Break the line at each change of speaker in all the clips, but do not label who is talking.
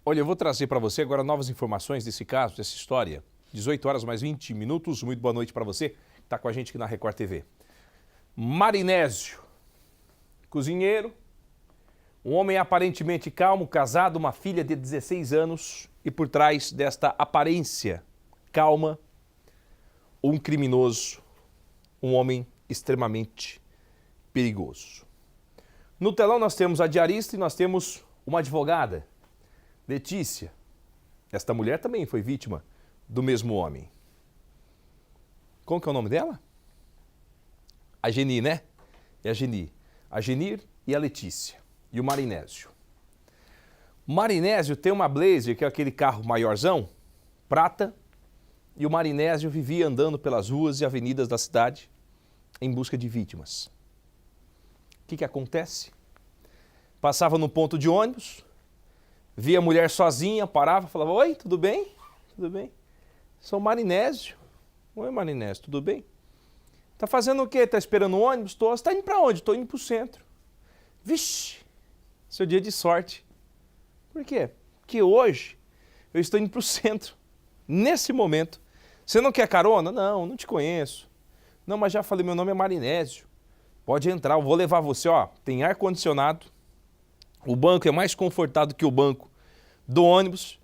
Olha, eu vou trazer para você agora novas informações desse caso, dessa história. 18 horas mais 20 minutos. Muito boa noite para você que está com a gente aqui na Record TV. Marinésio, cozinheiro, um homem aparentemente calmo, casado, uma filha de 16 anos e por trás desta aparência calma, um criminoso, um homem extremamente perigoso. No telão nós temos a diarista e nós temos uma advogada, Letícia. Esta mulher também foi vítima do mesmo homem. Como que é o nome dela? A Geni, né? É a Geni. A Genir e a Letícia. E o Marinésio. O Marinésio tem uma Blazer, que é aquele carro maiorzão, prata, e o Marinésio vivia andando pelas ruas e avenidas da cidade em busca de vítimas. O que acontece? Passava no ponto de ônibus, via a mulher sozinha, parava, falava: oi, tudo bem? Tudo bem? Sou o Marinésio. Oi, Marinésio, tudo bem? Tá fazendo o quê? Tá esperando o ônibus? Tô. Você tá indo pra onde? Tô indo pro centro. Vixe, seu dia de sorte. Por quê? Porque hoje eu estou indo pro centro. Nesse momento. Você não quer carona? Não, não te conheço. Não, mas já falei, meu nome é Marinésio. Pode entrar, eu vou levar você, ó. Tem ar-condicionado. O banco é mais confortável que o banco do ônibus.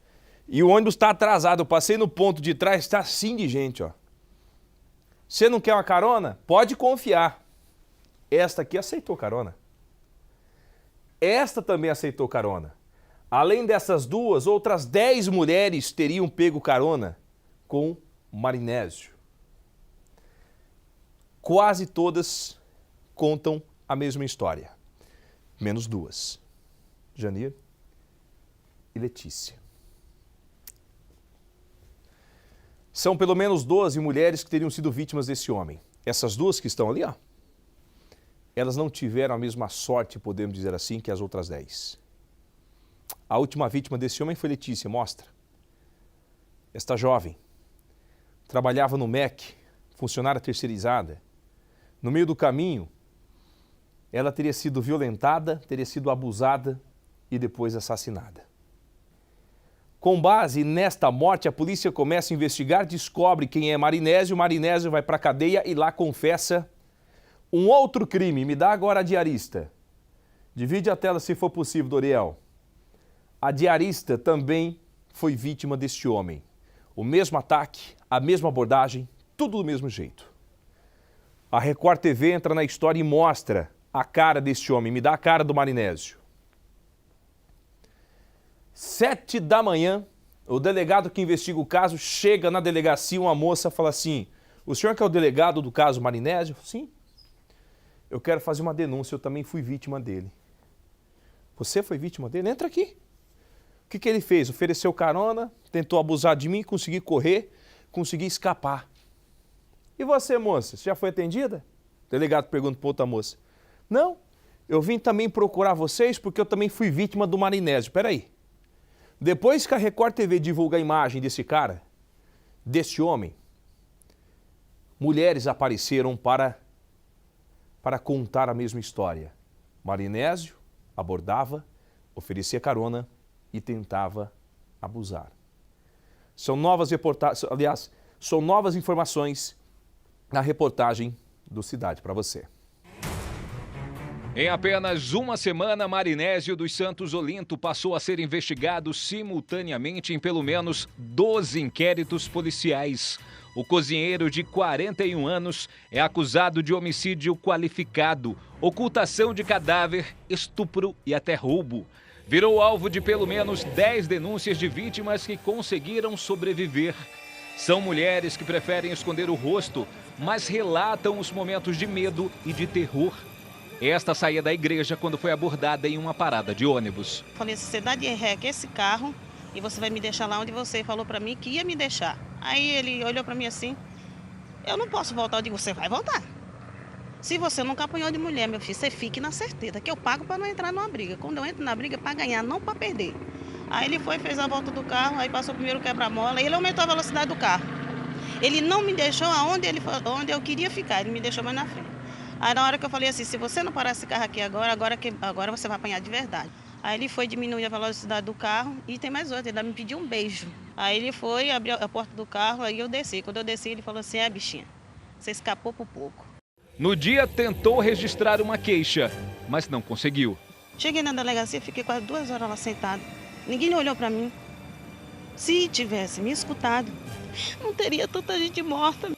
E o ônibus está atrasado. Eu passei no ponto de trás, está assim de gente, ó. Você não quer uma carona? Pode confiar. Esta aqui aceitou carona. Esta também aceitou carona. Além dessas duas, outras 10 mulheres teriam pego carona com o Marinésio. Quase todas contam a mesma história. Menos duas. Janir e Letícia. São pelo menos 12 mulheres que teriam sido vítimas desse homem. Essas duas que estão ali, ó, elas não tiveram a mesma sorte, podemos dizer assim, que as outras 10. A última vítima desse homem foi Letícia, mostra. Esta jovem trabalhava no MEC, funcionária terceirizada. No meio do caminho, ela teria sido violentada, teria sido abusada e depois assassinada. Com base nesta morte, a polícia começa a investigar, descobre quem é Marinésio. Marinésio vai para a cadeia e lá confessa um outro crime. Me dá agora a diarista. Divide a tela se for possível, Doriel. A diarista também foi vítima deste homem. O mesmo ataque, a mesma abordagem, tudo do mesmo jeito. A Record TV entra na história e mostra a cara deste homem. Me dá a cara do Marinésio. 7 da manhã, o delegado que investiga o caso chega na delegacia, uma moça fala assim: o senhor que é o delegado do caso Marinésio? Sim. Eu quero fazer uma denúncia, eu também fui vítima dele. Você foi vítima dele? Entra aqui. O que ele fez? Ofereceu carona, tentou abusar de mim, consegui correr, consegui escapar. E você, moça, você já foi atendida? O delegado pergunta para outra moça. Não, eu vim também procurar vocês porque eu também fui vítima do Marinésio. Espera aí. Depois que a Record TV divulga a imagem desse cara, desse homem, mulheres apareceram para contar a mesma história. Marinésio abordava, oferecia carona e tentava abusar. São novas reportagens, aliás, são novas informações na reportagem do Cidade para você.
Em apenas uma semana, Marinésio dos Santos Olinto passou a ser investigado simultaneamente em pelo menos 12 inquéritos policiais. O cozinheiro de 41 anos é acusado de homicídio qualificado, ocultação de cadáver, estupro e até roubo. Virou alvo de pelo menos 10 denúncias de vítimas que conseguiram sobreviver. São mulheres que preferem esconder o rosto, mas relatam os momentos de medo e de terror. Esta saía da igreja quando foi abordada em uma parada de ônibus.
Falei assim: você dá de ré aqui esse carro e você vai me deixar lá onde você falou para mim que ia me deixar. Aí ele olhou para mim assim: eu não posso voltar. Eu digo: você vai voltar. Se você nunca apanhou de mulher, meu filho, você fique na certeza que eu pago para não entrar numa briga. Quando eu entro na briga é para ganhar, não para perder. Aí ele foi, fez a volta do carro, aí passou primeiro o quebra-mola e ele aumentou a velocidade do carro. Ele não me deixou onde eu queria ficar, ele me deixou mais na frente. Aí na hora que eu falei assim: se você não parar esse carro aqui agora você vai apanhar de verdade. Aí ele foi diminuir a velocidade do carro e tem mais outra, ele ainda me pediu um beijo. Aí ele foi, abriu a porta do carro, aí eu desci. Quando eu desci, ele falou assim, bichinha, você escapou por pouco.
No dia, tentou registrar uma queixa, mas não conseguiu.
Cheguei na delegacia, fiquei quase 2 horas lá sentada. Ninguém olhou para mim. Se tivesse me escutado, não teria tanta gente morta.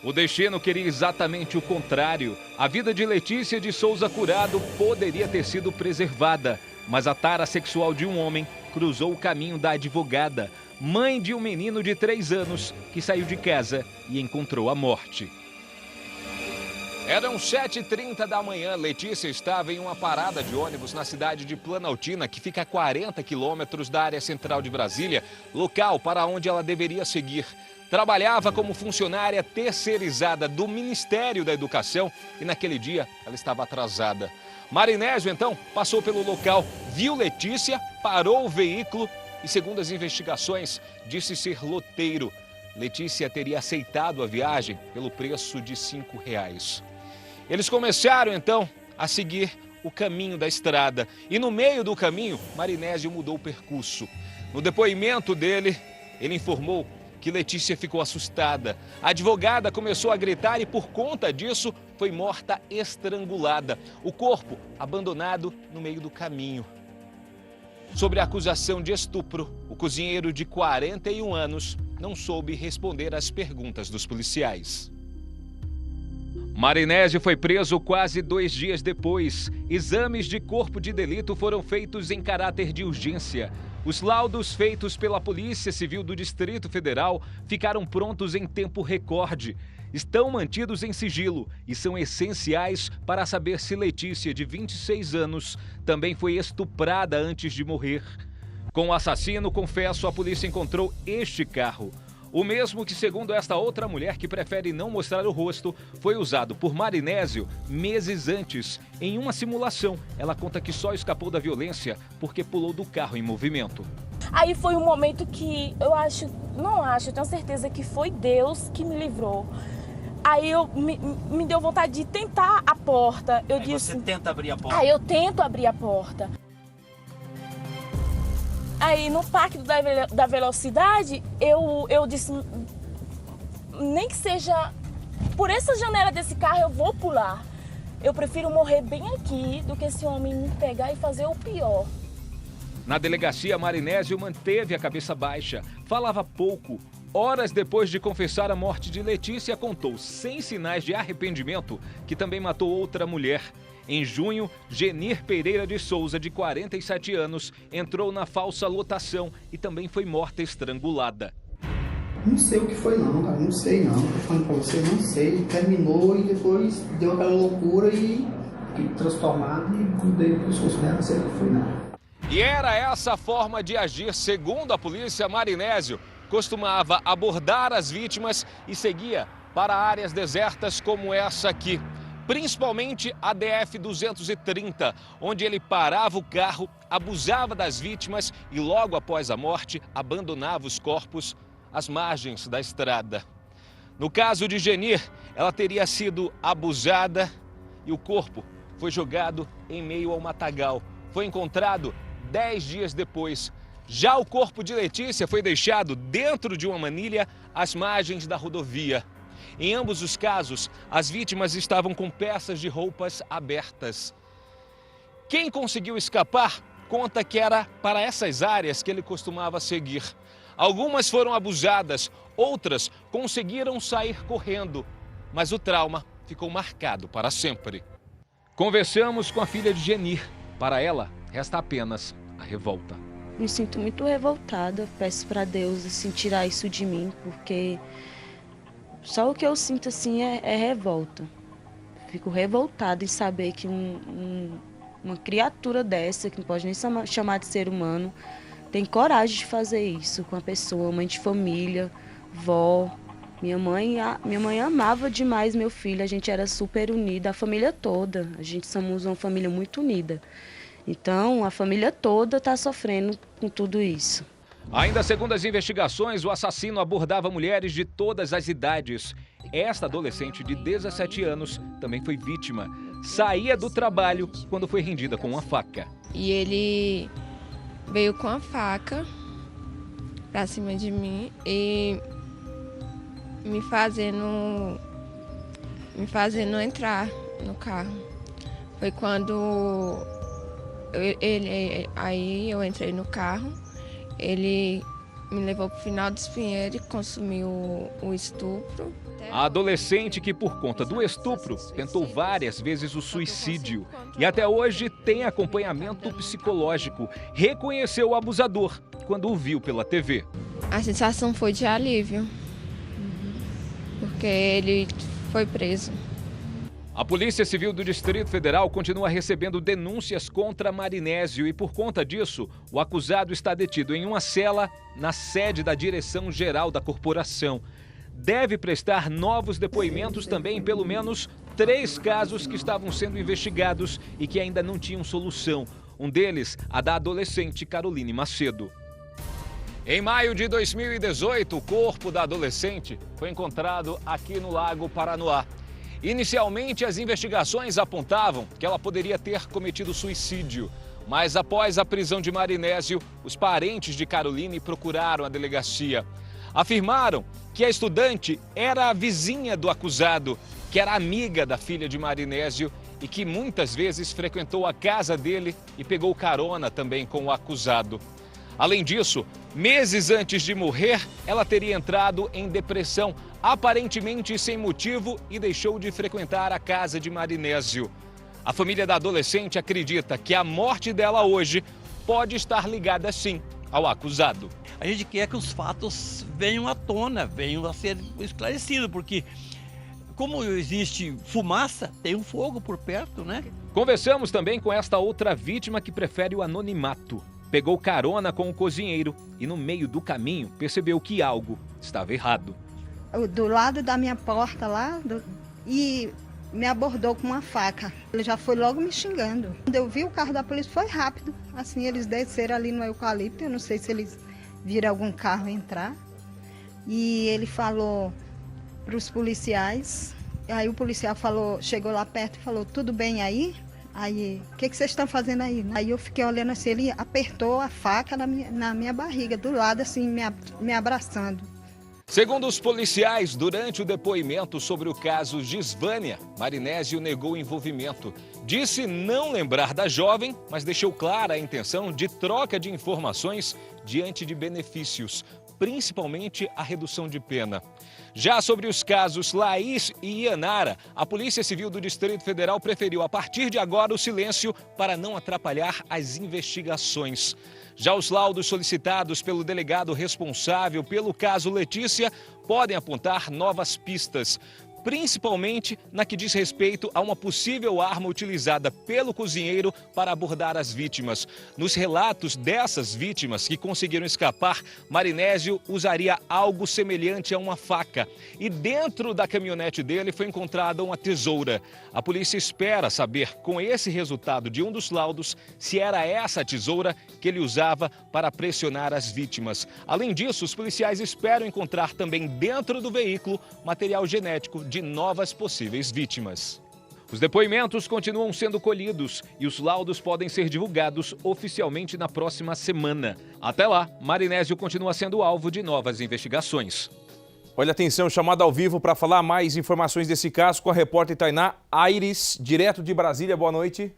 O destino queria exatamente o contrário. A vida de Letícia de Souza Curado poderia ter sido preservada, mas a tara sexual de um homem cruzou o caminho da advogada, mãe de um menino de 3 anos que saiu de casa e encontrou a morte. Eram 7h30 da manhã. Letícia estava em uma parada de ônibus na cidade de Planaltina, que fica a 40 quilômetros da área central de Brasília, local para onde ela deveria seguir. Trabalhava como funcionária terceirizada do Ministério da Educação e naquele dia ela estava atrasada. Marinésio, então, passou pelo local, viu Letícia, parou o veículo e, segundo as investigações, disse ser loteiro. Letícia teria aceitado a viagem pelo preço de R$5. Eles começaram, então, a seguir o caminho da estrada. E no meio do caminho, Marinésio mudou o percurso. No depoimento dele, ele informou que Letícia ficou assustada. A advogada começou a gritar e, por conta disso, foi morta estrangulada. O corpo abandonado no meio do caminho. Sobre a acusação de estupro, o cozinheiro de 41 anos não soube responder às perguntas dos policiais. Marinésio foi preso quase 2 dias depois. Exames de corpo de delito foram feitos em caráter de urgência. Os laudos feitos pela Polícia Civil do Distrito Federal ficaram prontos em tempo recorde. Estão mantidos em sigilo e são essenciais para saber se Letícia, de 26 anos, também foi estuprada antes de morrer. Com o assassino, confesso, a polícia encontrou este carro. O mesmo que, segundo esta outra mulher que prefere não mostrar o rosto, foi usado por Marinésio meses antes, em uma simulação. Ela conta que só escapou da violência porque pulou do carro em movimento.
Aí foi um momento que eu tenho certeza que foi Deus que me livrou. Aí me deu vontade de tentar a porta. Eu disse,
você tenta abrir a porta?
Aí eu tento abrir a porta. Aí no Parque da Velocidade, eu disse, nem que seja por essa janela desse carro eu vou pular. Eu prefiro morrer bem aqui do que esse homem me pegar e fazer o pior.
Na delegacia, Marinésio manteve a cabeça baixa, falava pouco. Horas depois de confessar a morte de Letícia, contou, sem sinais de arrependimento, que também matou outra mulher. Em junho, Genir Pereira de Souza, de 47 anos, entrou na falsa lotação e também foi morta estrangulada.
Não sei o que foi não, cara, não sei não. Tô falando pra você, não sei. Terminou e depois deu aquela loucura e transformado e grudei no pescoço dela, não sei o que foi não.
E era essa a forma de agir. Segundo a polícia, Marinésio costumava abordar as vítimas e seguia para áreas desertas como essa aqui. Principalmente a DF-230, onde ele parava o carro, abusava das vítimas e logo após a morte abandonava os corpos às margens da estrada. No caso de Genir, ela teria sido abusada e o corpo foi jogado em meio ao matagal. Foi encontrado 10 dias depois. Já o corpo de Letícia foi deixado dentro de uma manilha às margens da rodovia. Em ambos os casos, as vítimas estavam com peças de roupas abertas. Quem conseguiu escapar conta que era para essas áreas que ele costumava seguir. Algumas foram abusadas, outras conseguiram sair correndo, mas o trauma ficou marcado para sempre. Conversamos com a filha de Genir. Para ela, resta apenas a revolta.
Me sinto muito revoltada, peço para Deus assim, tirar isso de mim, porque só o que eu sinto assim é revolta. Fico revoltada em saber que uma criatura dessa, que não pode nem chamar de ser humano, tem coragem de fazer isso com a pessoa, mãe de família, vó. Minha mãe amava demais meu filho, a gente era super unida, a família toda. A gente somos uma família muito unida. Então, a família toda está sofrendo com tudo isso.
Ainda segundo as investigações, o assassino abordava mulheres de todas as idades. Esta adolescente de 17 anos também foi vítima. saía do trabalho quando foi rendida com uma faca.
E ele veio com a faca pra cima de mim e me fazendo entrar no carro. Foi quando aí eu entrei no carro, ele me levou para o final do Espinheiro e consumiu o estupro.
A adolescente que, por conta do estupro, tentou várias vezes o suicídio e até hoje tem acompanhamento psicológico. Reconheceu o abusador quando o viu pela TV.
A sensação foi de alívio, porque ele foi preso.
A Polícia Civil do Distrito Federal continua recebendo denúncias contra Marinésio e, por conta disso, o acusado está detido em uma cela na sede da Direção-Geral da Corporação. Deve prestar novos depoimentos também em pelo menos 3 casos que estavam sendo investigados e que ainda não tinham solução. Um deles, a da adolescente Caroline Macedo. Em maio de 2018, o corpo da adolescente foi encontrado aqui no Lago Paranoá. Inicialmente, as investigações apontavam que ela poderia ter cometido suicídio. Mas após a prisão de Marinésio, os parentes de Caroline procuraram a delegacia. Afirmaram que a estudante era a vizinha do acusado, que era amiga da filha de Marinésio e que muitas vezes frequentou a casa dele e pegou carona também com o acusado. Além disso, meses antes de morrer, ela teria entrado em depressão, aparentemente sem motivo, e deixou de frequentar a casa de Marinésio. A família da adolescente acredita que a morte dela hoje pode estar ligada, sim, ao acusado.
A gente quer que os fatos venham à tona, venham a ser esclarecidos, porque como existe fumaça, tem um fogo por perto, né?
Conversamos também com esta outra vítima que prefere o anonimato. Pegou carona com o cozinheiro e no meio do caminho percebeu que algo estava errado.
Do lado da minha porta lá, e me abordou com uma faca. Ele já foi logo me xingando. Quando eu vi o carro da polícia, foi rápido. Assim, eles desceram ali no eucalipto, eu não sei se eles viram algum carro entrar. E ele falou para os policiais, aí o policial falou, chegou lá perto e falou, tudo bem aí? Aí, o que vocês estão fazendo aí? Aí eu fiquei olhando assim, ele apertou a faca na minha barriga, do lado assim, me abraçando.
Segundo os policiais, durante o depoimento sobre o caso Gisvânia, Marinésio negou envolvimento. Disse não lembrar da jovem, mas deixou clara a intenção de troca de informações diante de benefícios, principalmente a redução de pena. Já sobre os casos Laís e Ianara, a Polícia Civil do Distrito Federal preferiu, a partir de agora, o silêncio para não atrapalhar as investigações. Já os laudos solicitados pelo delegado responsável pelo caso Letícia podem apontar novas pistas, principalmente na que diz respeito a uma possível arma utilizada pelo cozinheiro para abordar as vítimas. Nos relatos dessas vítimas que conseguiram escapar, Marinésio usaria algo semelhante a uma faca. E dentro da caminhonete dele foi encontrada uma tesoura. A polícia espera saber, com esse resultado de um dos laudos, se era essa tesoura que ele usava para pressionar as vítimas. Além disso, os policiais esperam encontrar também dentro do veículo material genético de novas possíveis vítimas. Os depoimentos continuam sendo colhidos e os laudos podem ser divulgados oficialmente na próxima semana. Até lá, Marinésio continua sendo alvo de novas investigações.
Olha, atenção, chamada ao vivo para falar mais informações desse caso com a repórter Tainá Aires, direto de Brasília. Boa noite.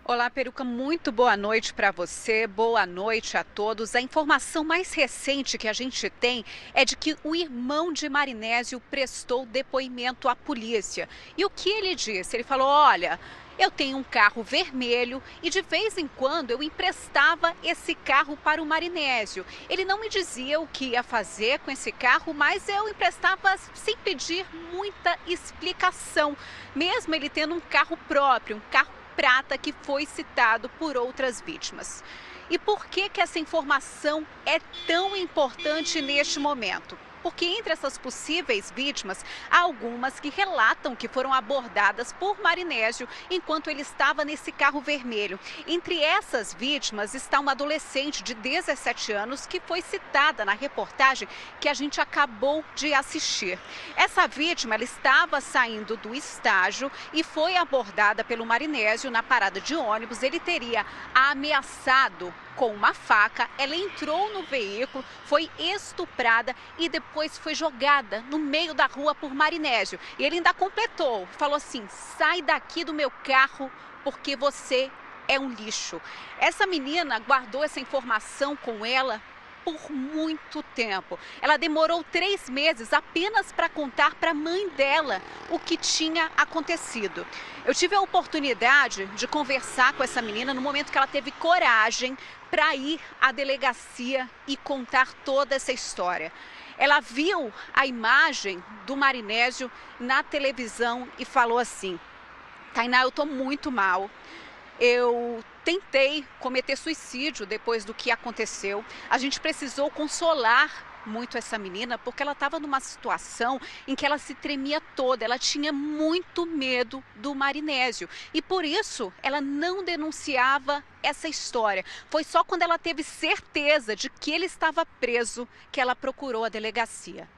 Olá, Peruca, muito boa noite para você, boa noite a todos. A informação mais recente que a gente tem é de que o irmão de Marinésio prestou depoimento à polícia. E o que ele disse? Ele falou, olha, eu tenho um carro vermelho e de vez em quando eu emprestava esse carro para o Marinésio. Ele não me dizia o que ia fazer com esse carro, mas eu emprestava sem pedir muita explicação, mesmo ele tendo um carro próprio, um carro prata que foi citado por outras vítimas. E por que essa informação é tão importante neste momento? porque entre essas possíveis vítimas, há algumas que relatam que foram abordadas por Marinésio enquanto ele estava nesse carro vermelho. Entre essas vítimas está uma adolescente de 17 anos que foi citada na reportagem que a gente acabou de assistir. Essa vítima, ela estava saindo do estágio e foi abordada pelo Marinésio na parada de ônibus. Ele teria ameaçado com uma faca, ela entrou no veículo, foi estuprada e depois foi jogada no meio da rua por Marinésio. E ele ainda completou, falou assim: sai daqui do meu carro porque você é um lixo. Essa menina guardou essa informação com ela por muito tempo. Ela demorou 3 meses apenas para contar para a mãe dela o que tinha acontecido. Eu tive a oportunidade de conversar com essa menina no momento que ela teve coragem para ir à delegacia e contar toda essa história. Ela viu a imagem do Marinésio na televisão e falou assim: Tainá, eu estou muito mal. Eu tentei cometer suicídio depois do que aconteceu. A gente precisou consolar muito essa menina porque ela estava numa situação em que ela se tremia toda, ela tinha muito medo do Marinésio e por isso ela não denunciava essa história. Foi só quando ela teve certeza de que ele estava preso que ela procurou a delegacia.